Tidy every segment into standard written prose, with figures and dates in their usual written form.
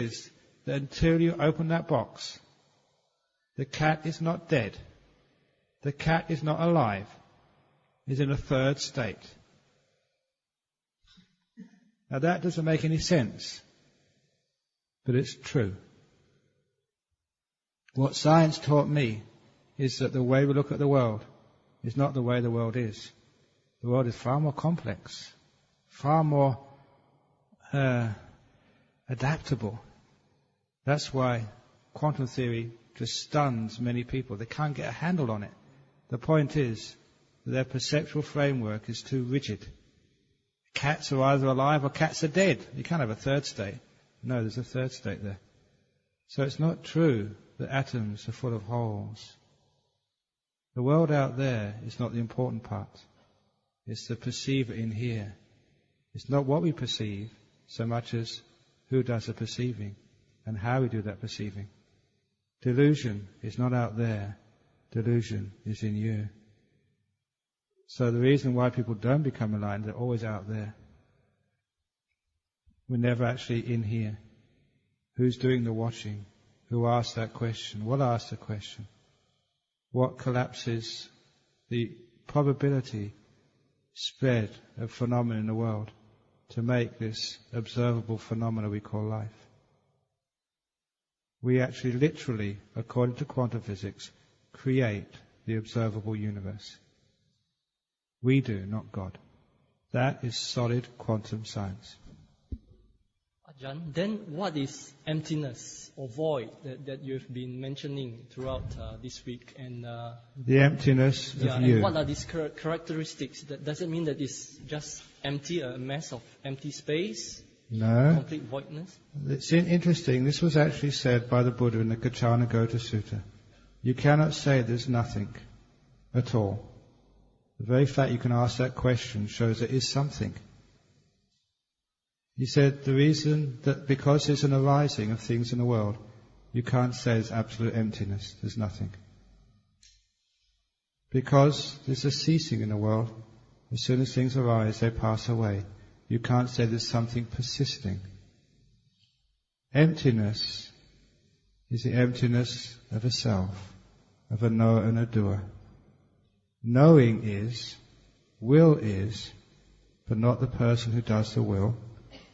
is that until you open that box, the cat is not dead. The cat is not alive. It's in a third state. Now that doesn't make any sense, but it's true. What science taught me is that the way we look at the world is not the way the world is. The world is far more complex, far more adaptable. That's why quantum theory just stuns many people. They can't get a handle on it. The point is that their perceptual framework is too rigid. Cats are either alive or cats are dead. You can't have a third state. No, there's a third state there. So it's not true that atoms are full of holes. The world out there is not the important part. It's the perceiver in here. It's not what we perceive so much as who does the perceiving and how we do that perceiving. Delusion is not out there. Delusion is in you. So the reason why people don't become enlightened, they're always out there. We're never actually in here. Who's doing the watching? Who asked that question? What asked the question? What collapses the probability spread of phenomena in the world to make this observable phenomena we call life? We actually literally, according to quantum physics, create the observable universe. We do, not God. That is solid quantum science. Ajahn, then what is emptiness or void that you've been mentioning throughout this week? And the emptiness of you. And what are these characteristics? Does it mean that it's just empty, a mass of empty space? No. Complete voidness? It's interesting. This was actually said by the Buddha in the Cagino Sutta. You cannot say there's nothing at all. The very fact you can ask that question shows there is something. He said the reason that because there's an arising of things in the world, you can't say there's absolute emptiness, there's nothing. Because there's a ceasing in the world, as soon as things arise, they pass away. You can't say there's something persisting. Emptiness is the emptiness of a self, of a knower and a doer. Knowing is, will is, but not the person who does the will,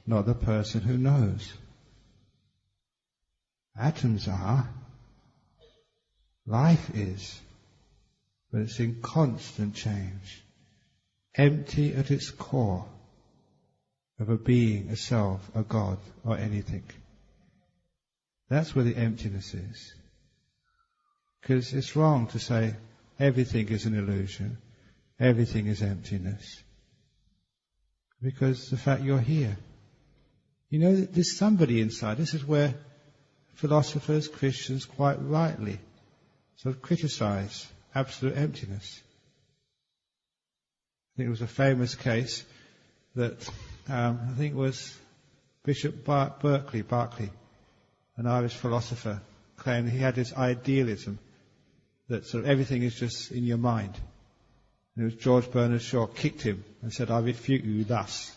not the person who knows. Atoms are, life is, but it's in constant change, empty at its core of a being, a self, a God, or anything. That's where the emptiness is. Because it's wrong to say everything is an illusion, everything is emptiness. Because the fact you're here. You know, there's somebody inside. This is where philosophers, Christians, quite rightly sort of criticize absolute emptiness. I think it was a famous case that I think it was Bishop Berkeley, an Irish philosopher, claimed he had this idealism that sort of everything is just in your mind. And it was George Bernard Shaw kicked him and said, "I refute you thus."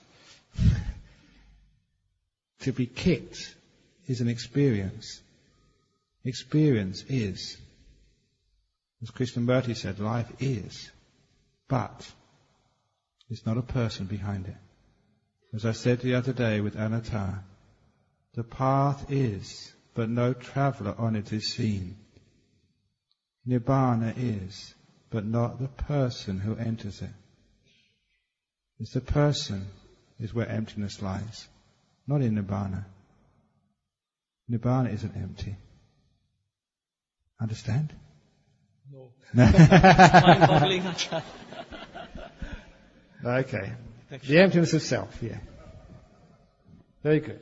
To be kicked is an experience. Experience is, as Krishnamurti said, life is, but it's not a person behind it. As I said the other day with Anatta, the path is, but no traveller on it is seen. Nibbana is, but not the person who enters it. It's the person is where emptiness lies, not in Nibbana. Nibbana isn't empty. Understand? No. Mind-boggling, Ajahn. Okay. The emptiness of self, yeah. Very good.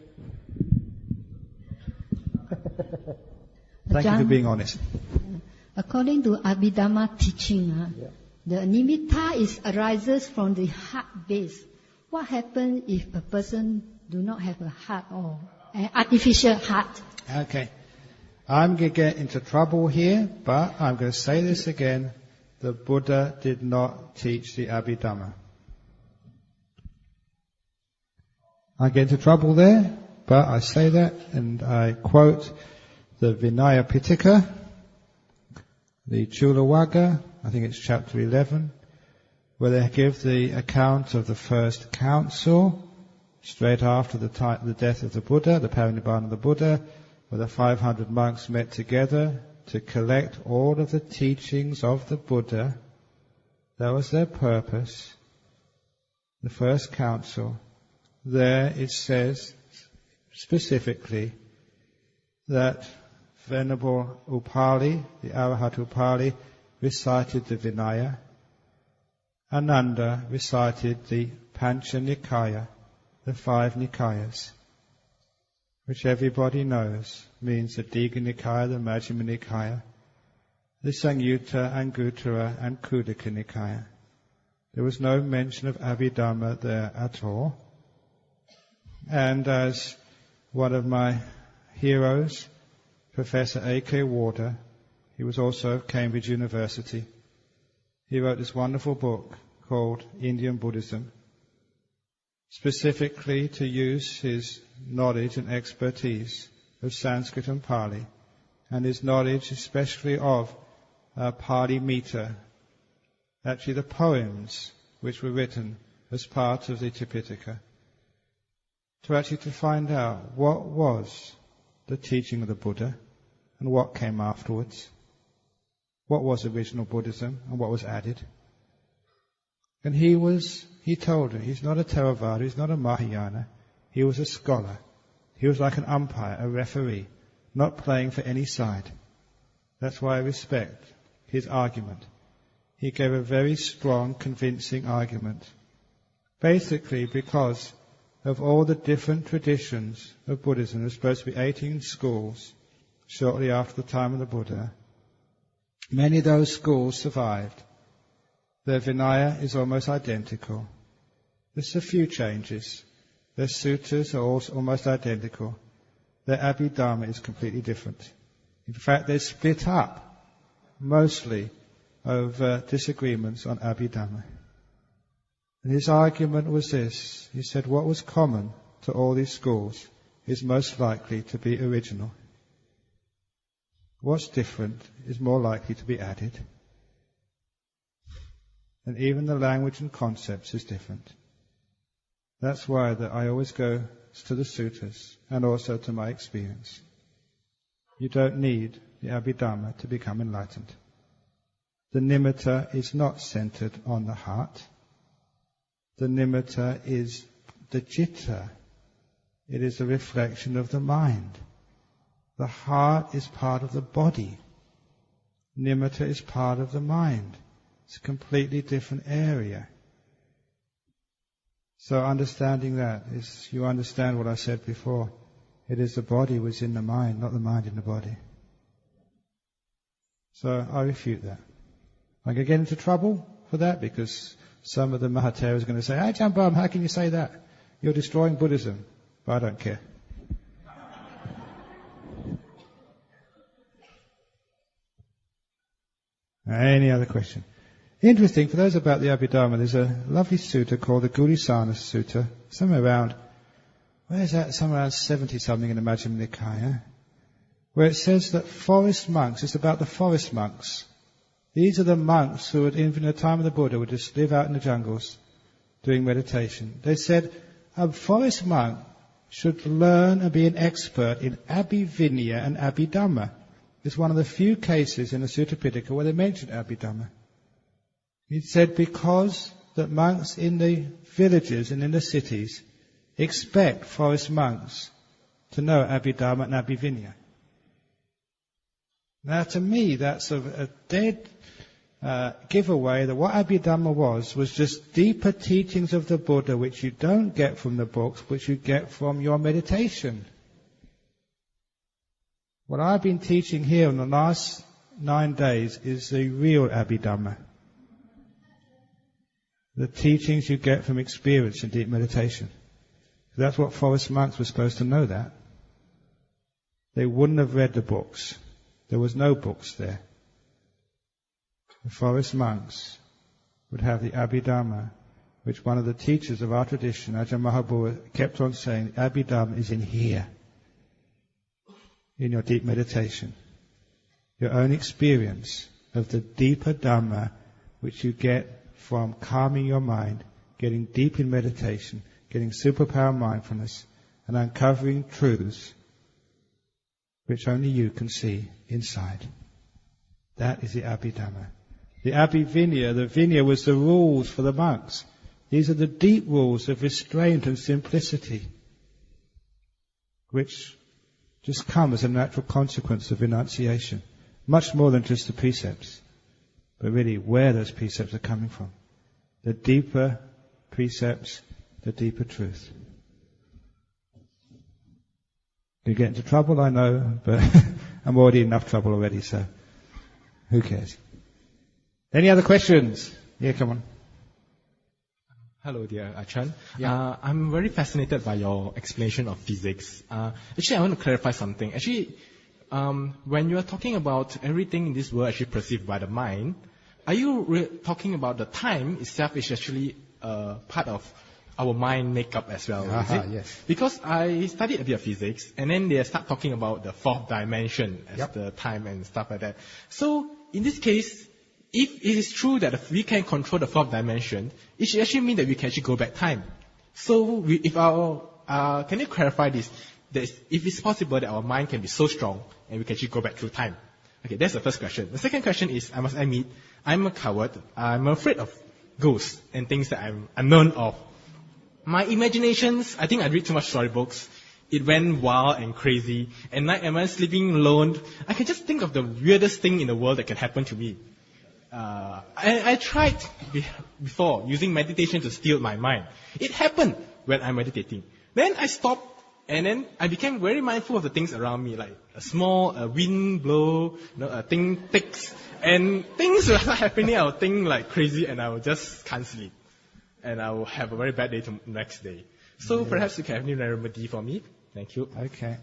Thank you for being honest. According to Abhidhamma teaching, the nimitta arises from the heart base. What happens if a person do not have a heart or an artificial heart? Okay. I'm going to get into trouble here, but I'm going to say this again. The Buddha did not teach the Abhidhamma. I get into trouble there? but I say that and I quote the Vinaya Pitaka, the Chulawagga, I think it's chapter 11, where they give the account of the first council, straight after the death of the Buddha, the parinibbana of the Buddha, where the 500 monks met together to collect all of the teachings of the Buddha. That was their purpose. The first council. There it says specifically that Venerable Upali, the Arahat Upali, recited the Vinaya. Ananda recited the Pancha Nikaya, the 5 Nikayas, which everybody knows means the Digha Nikaya, the Majjhima Nikaya, the Samyutta, Anguttara and Khuddaka Nikaya. There was no mention of Abhidhamma there at all. And as one of my heroes, Professor A.K. Warder, he was also of Cambridge University, he wrote this wonderful book called Indian Buddhism, specifically to use his knowledge and expertise of Sanskrit and Pali, and his knowledge especially of Pali meter, actually the poems which were written as part of the Tipitaka, to find out what was the teaching of the Buddha and what came afterwards, what was original Buddhism and what was added. And he told her, he's not a Theravada, he's not a Mahayana, he was a scholar. He was like an umpire, a referee, not playing for any side. That's why I respect his argument. He gave a very strong, convincing argument. Basically because of all the different traditions of Buddhism. There were supposed to be 18 schools shortly after the time of the Buddha. Many of those schools survived. Their Vinaya is almost identical. There's a few changes. Their suttas are also almost identical. Their Abhidhamma is completely different. In fact, they're split up mostly over disagreements on Abhidhamma. And his argument was this. He said what was common to all these schools is most likely to be original. What's different is more likely to be added. And even the language and concepts is different. That's why I always go to the suttas and also to my experience. You don't need the Abhidhamma to become enlightened. The nimitta is not centered on the heart. The nimitta is the citta. It is a reflection of the mind. The heart is part of the body. Nimitta is part of the mind. It's a completely different area. So understanding that is, you understand what I said before. It is the body which is in the mind, not the mind in the body. So I refute that. I can get into trouble for that because some of the Mahatheras are going to say, Ajahn Brahm, how can you say that? You're destroying Buddhism. But I don't care. Any other question? Interesting, for those about the Abhidhamma, there's a lovely sutta called the Gulisana Sutta, somewhere around, where is that? Somewhere around 70-something in the Majjhima Nikaya, where it says that forest monks, it's about the forest monks. These are the monks who in the time of the Buddha would just live out in the jungles doing meditation. They said a forest monk should learn and be an expert in Abhivinaya and Abhidhamma. It's one of the few cases in the Sutta Pitaka where they mention Abhidhamma. He said because the monks in the villages and in the cities expect forest monks to know Abhidhamma and Abhivinaya. Now to me that's a dead giveaway that what Abhidhamma was just deeper teachings of the Buddha which you don't get from the books, which you get from your meditation. What I've been teaching here in the last 9 days is the real Abhidhamma. The teachings you get from experience in deep meditation. That's what forest monks were supposed to know that. They wouldn't have read the books. There was no books there. The forest monks would have the Abhidhamma which one of the teachers of our tradition, Ajahn Brahm, kept on saying, Abhidhamma is in here, in your deep meditation. Your own experience of the deeper Dhamma which you get from calming your mind, getting deep in meditation, getting superpower mindfulness, and uncovering truths which only you can see inside. That is the Abhidhamma. The Abhivinaya, the Vinaya was the rules for the monks. These are the deep rules of restraint and simplicity, which just come as a natural consequence of renunciation. Much more than just the precepts, but really where those precepts are coming from. The deeper precepts, the deeper truth. You get into trouble, I know, but I'm already in enough trouble already, so who cares? Any other questions? Yeah, come on. Hello, dear Ajahn. Yeah. I'm very fascinated by your explanation of physics. Actually, I want to clarify something. Actually, when you are talking about everything in this world actually perceived by the mind, are you talking about the time itself is actually part of our mind makeup as well? Is it? Yes. Because I studied a bit of physics, and then they start talking about the fourth dimension as the time and stuff like that. So, in this case, if it is true that we can control the fourth dimension, it should actually mean that we can actually go back time. So, can you clarify this? That if it's possible that our mind can be so strong and we can actually go back through time. Okay, that's the first question. The second question is, I must admit, I'm a coward. I'm afraid of ghosts and things that I'm unknown of. My imaginations, I think I read too much storybooks. It went wild and crazy. And night, am I sleeping alone? I can just think of the weirdest thing in the world that can happen to me. I tried before using meditation to steal my mind. It happened when I'm meditating. Then I stopped, and then I became very mindful of the things around me, like a wind blow, a thing ticks, and things were happening. I would think like crazy, and I would just can't sleep, and I will have a very bad day the next day. So perhaps you can have any remedy for me. Thank you. Okay.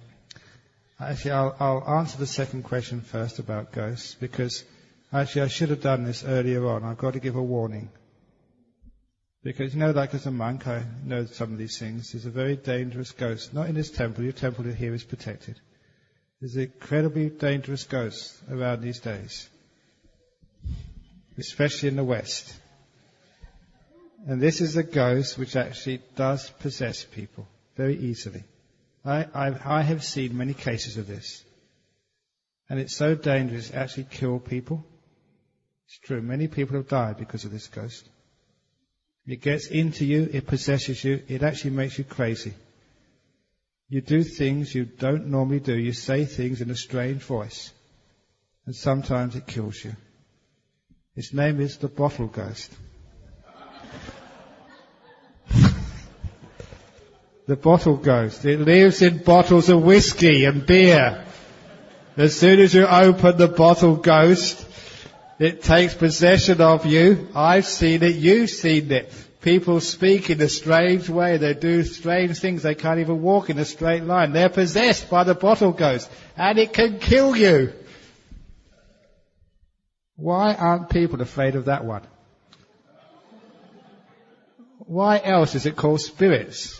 Actually, I'll answer the second question first about ghosts, because actually I should have done this earlier on. I've got to give a warning. Because, like as a monk, I know some of these things. There's a very dangerous ghost. Not in this temple. Your temple here is protected. There's an incredibly dangerous ghost around these days. Especially in the West. And this is a ghost which actually does possess people very easily. I have seen many cases of this. And it's so dangerous, it actually kills people. It's true. Many people have died because of this ghost. It gets into you, it possesses you, it actually makes you crazy. You do things you don't normally do. You say things in a strange voice. And sometimes it kills you. Its name is the bottle ghost. The bottle ghost. It lives in bottles of whiskey and beer. As soon as you open the bottle ghost, it takes possession of you. I've seen it. You've seen it. People speak in a strange way. They do strange things. They can't even walk in a straight line. They're possessed by the bottle ghost. And it can kill you. Why aren't people afraid of that one? Why else is it called spirits?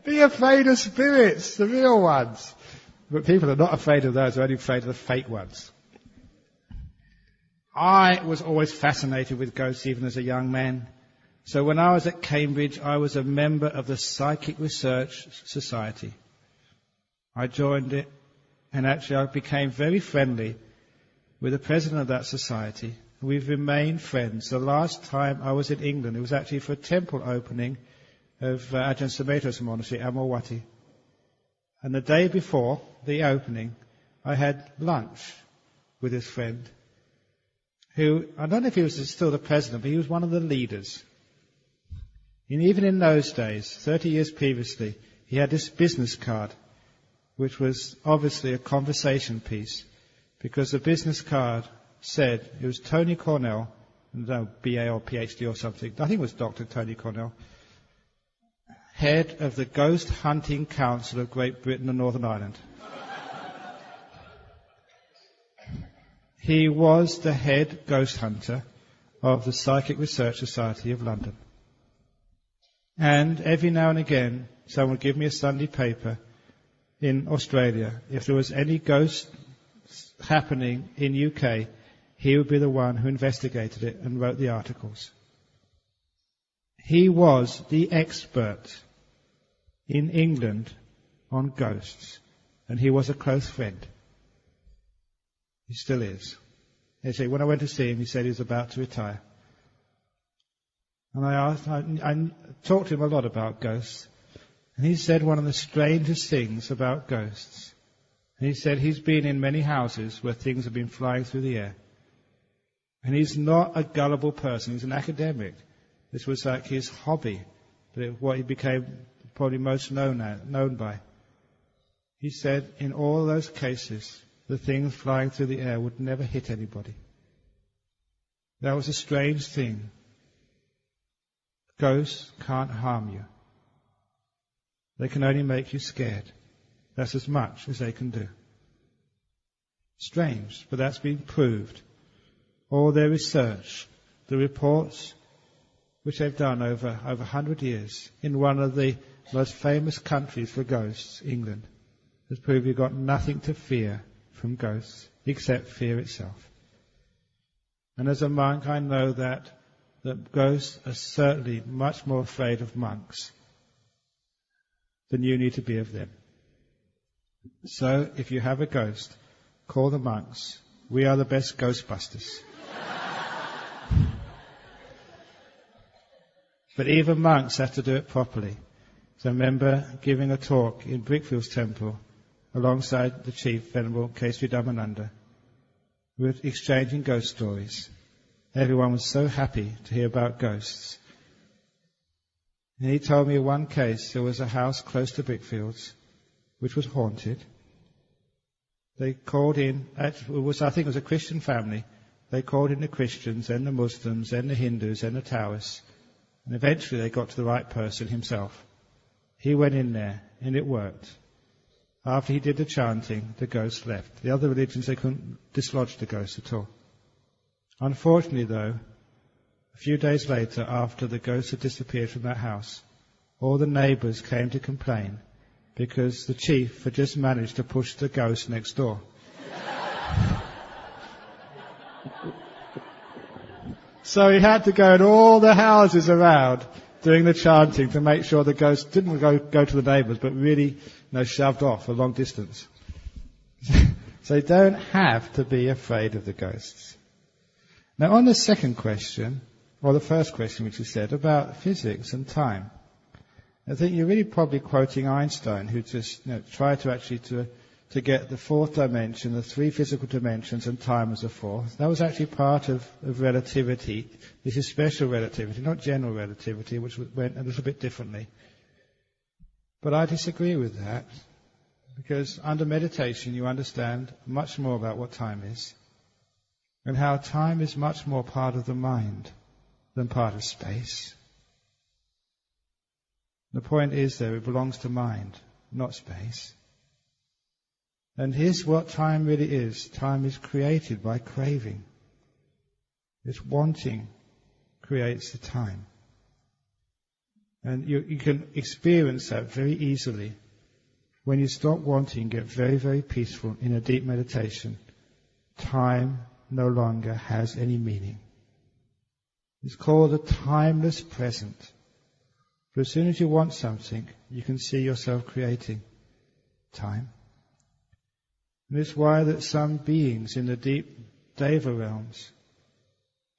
Be afraid of spirits, the real ones. But people are not afraid of those, they're only afraid of the fake ones. I was always fascinated with ghosts even as a young man. So when I was at Cambridge, I was a member of the Psychic Research Society. I joined it, and actually I became very friendly with the president of that society. We've remained friends. The last time I was in England, it was actually for a temple opening of Ajahn Sumedho's monastery, Amawati. And the day before the opening, I had lunch with his friend, who, I don't know if he was still the president, but he was one of the leaders. And even in those days, 30 years previously, he had this business card, which was obviously a conversation piece, because the business card said it was Tony Cornell, no, BA or PhD or something, I think it was Dr. Tony Cornell, head of the Ghost Hunting Council of Great Britain and Northern Ireland. He was the head ghost hunter of the Psychic Research Society of London. And every now and again, someone would give me a Sunday paper in Australia. If there was any ghost happening in UK, he would be the one who investigated it and wrote the articles. He was the expert in England on ghosts, and he was a close friend. He still is. When I went to see him, he said he was about to retire. And I talked to him a lot about ghosts, and he said one of the strangest things about ghosts. And he said he's been in many houses where things have been flying through the air. And he's not a gullible person, he's an academic. This was like his hobby, what he became probably most known by. He said in all those cases, the things flying through the air would never hit anybody. That was a strange thing. Ghosts can't harm you. They can only make you scared. That's as much as they can do. Strange, but that's been proved. All their research, the reports which they've done over 100 years in one of the most famous countries for ghosts, England, has proved you've got nothing to fear from ghosts except fear itself. And as a monk, I know that ghosts are certainly much more afraid of monks than you need to be of them. So, if you have a ghost, call the monks. We are the best ghostbusters. But even monks have to do it properly. So I remember giving a talk in Brickfield's temple alongside the chief, Venerable Kesri Dhammananda. We were exchanging ghost stories. Everyone was so happy to hear about ghosts. And he told me one case, there was a house close to Brickfields which was haunted. They called in, I think it was a Christian family. They called in the Christians and the Muslims and the Hindus and the Taoists. And eventually they got to the right person himself. He went in there and it worked. After he did the chanting, the ghost left. The other religions, they couldn't dislodge the ghost at all. Unfortunately though, a few days later, after the ghost had disappeared from that house, all the neighbours came to complain because the chief had just managed to push the ghost next door. So he had to go in all the houses around doing the chanting to make sure the ghost didn't go to the neighbours, but really shoved off a long distance. So you don't have to be afraid of the ghosts. Now on the second question, or the first question which you said about physics and time, I think you're really probably quoting Einstein, who just tried to actually to get the fourth dimension, the three physical dimensions, and time as a fourth. That was actually part of relativity. This is special relativity, not general relativity, which went a little bit differently. But I disagree with that, because under meditation you understand much more about what time is, and how time is much more part of the mind than part of space. The point is, though, it belongs to mind, not space. And here's what time really is. Time is created by craving. It's wanting creates the time. And you can experience that very easily. When you stop wanting, get very, very peaceful in a deep meditation, time no longer has any meaning. It's called a timeless present. But as soon as you want something, you can see yourself creating time. And it's why that some beings in the deep Deva realms,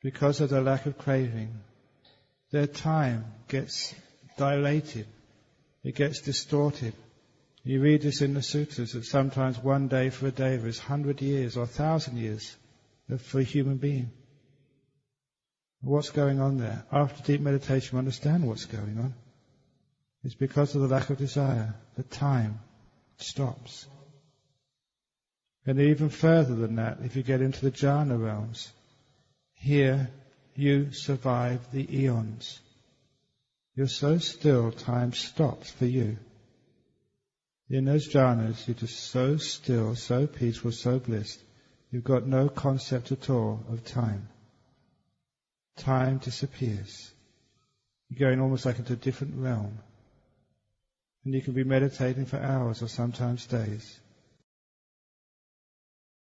because of their lack of craving, their time gets dilated. It gets distorted. You read this in the sutras that sometimes one day for a Deva is 100 years or 1,000 years for a human being. What's going on there? After deep meditation, we understand what's going on. It's because of the lack of desire. The time stops. And even further than that, if you get into the jhana realms, here you survive the eons. You're so still, time stops for you. In those jhanas, you're just so still, so peaceful, so blissed, you've got no concept at all of time. Time disappears. You're going almost like into a different realm. And you can be meditating for hours or sometimes days.